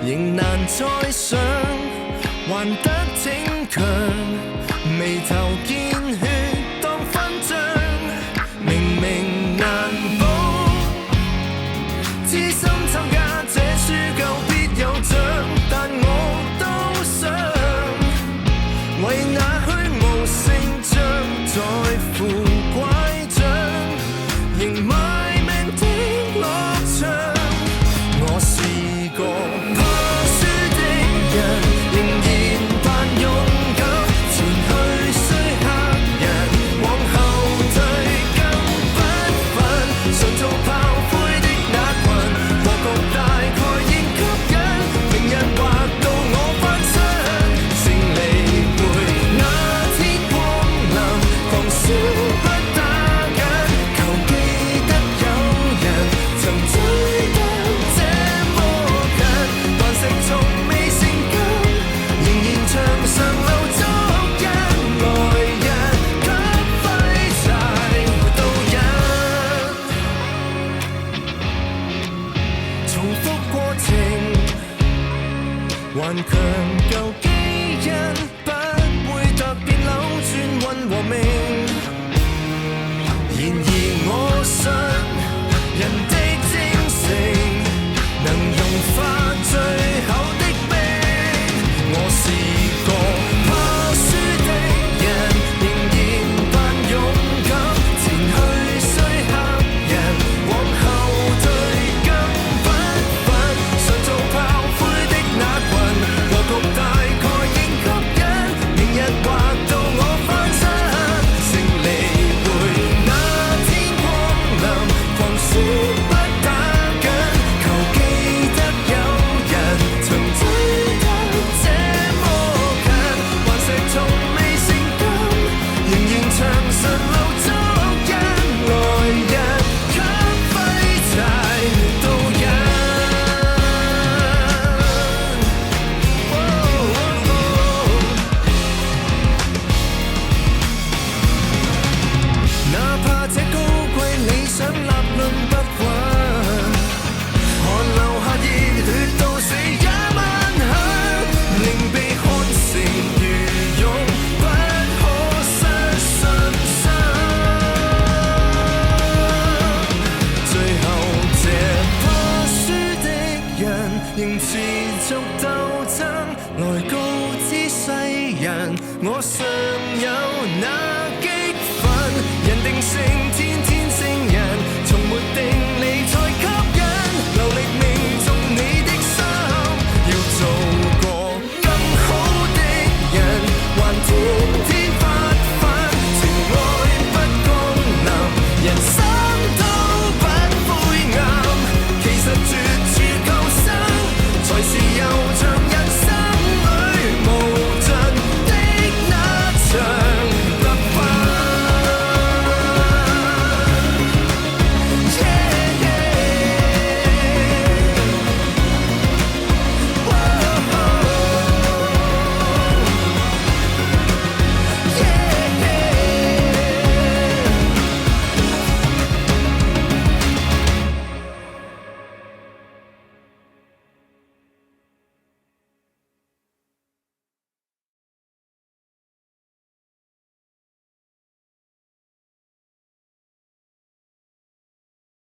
仍難再想，還得逞強，眉頭見血當勳章，明明難保，知心參加這輸夠必有獎，但我都想為那虛無勝仗在乎拐杖，仍賣命的樂場。我是個怕輸的人，仍然扮勇敢，前去雖嚇人，往後退更不忿，常做炮灰的那群，和局大概應吸引，明日劃到我翻身，勝利會那天光臨，狂燒不打緊，求記得有人曾追得這麼近，頑石從未成金，仍然牆上留足印，來日給廢柴導引，重複過程，頑強舊基因不會突變扭轉運和命。然而我信人的精誠能融化最後的冰。我是個怕輸的人，仍然扮勇敢，前去雖嚇人，往後退更不忿，常做炮灰的那群，和局大概應吸引，明日劃到我翻身，勝利會那天光臨，狂燒不打緊，求記得有人曾追得這麼近，頑石從未成金，仍然牆上留足印，來日給廢柴導引。哪怕這高貴理想立論不穩，寒流下熱血到死也萬響，令被看成愚勇，不可失信心。最後這怕輸的人，仍持續鬥爭，來告知世人，我尚有那